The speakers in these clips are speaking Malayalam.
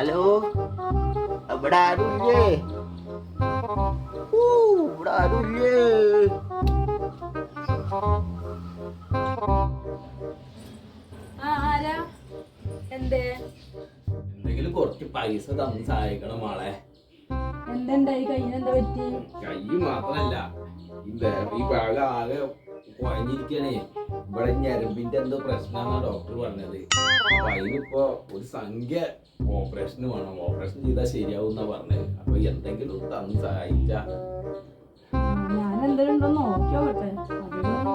ഹലോ, ഇവിടെ ആരുല്ലേ? ഇവിടെ ആരുല്ലേ? എന്തെങ്കിലും കുറച്ച് പൈസ തന്ന് സഹായിക്കണം മോളെ. എന്തുണ്ടായി? കയ്യിനെന്താ പറ്റി? കൈ മാത്രല്ല, ഈ ഭാഗം ആകെ കുഴഞ്ഞിരിക്കണേ. ഇവിടെ ഞരമ്പിന്റെ എന്തോ പ്രശ്നമാണ് ഡോക്ടർ പറഞ്ഞത്. അപ്പൊ അതിനിപ്പോ ഒരു സംഖ്യ ഓപ്പറേഷന് വേണം. ഓപ്പറേഷൻ ചെയ്താൽ ശരിയാവും എന്നാ പറഞ്ഞത്. അപ്പൊ എന്തെങ്കിലും തന്ന് സഹായിച്ച. ഞാൻ എന്തെങ്കിലും നോക്കിയോട്ടെ.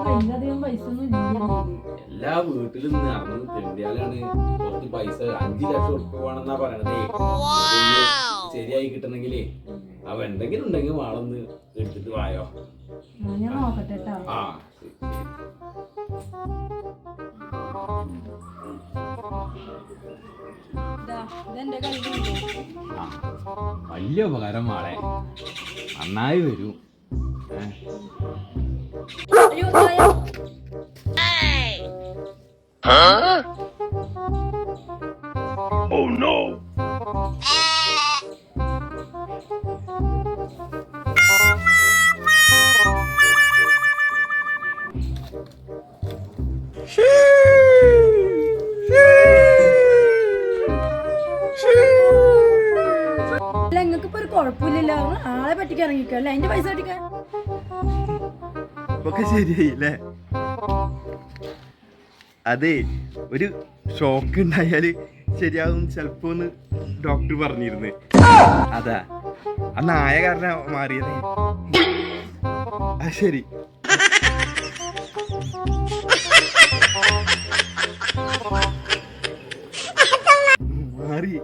കയ്യിലധികം പൈസ ഒന്നും ഇല്ല. എല്ലാ വീട്ടിലും നടന്ന് തെണ്ടിയാലാണ് കുറച്ച് പൈസ 5 ലക്ഷം ഉറുപ്പിക വേണമെന്നാ പറയണതേ. ശരിയായി കിട്ടണെങ്കിലേ അവ എന്തെങ്കിലും ഉണ്ടെങ്കിൽ വാളൊന്ന് എടുത്തിട്ട് വായോ. ഞാൻ നോക്കട്ടെ. ആ വലിയ ഉപകാരം വാളെ, നന്നായി വരും. Oh no! നിങ്ങക്ക് ഇപ്പൊ ഒരു കുഴപ്പമില്ലല്ലോ. ആളെ പറ്റിക്ക് ഇറങ്ങിക്കല്ലേ, അതിന്റെ പൈസ പറ്റിക്കാൻ ശരിയായില്ലേ? അതെ, ഒരു ഷോക്ക് ഉണ്ടായാല് ശരിയാവും ചിലപ്പോന്ന് ഡോക്ടർ പറഞ്ഞിരുന്നു. അതാ ആ നായ കാരണം മാറിയത്. ശരി. മാറി.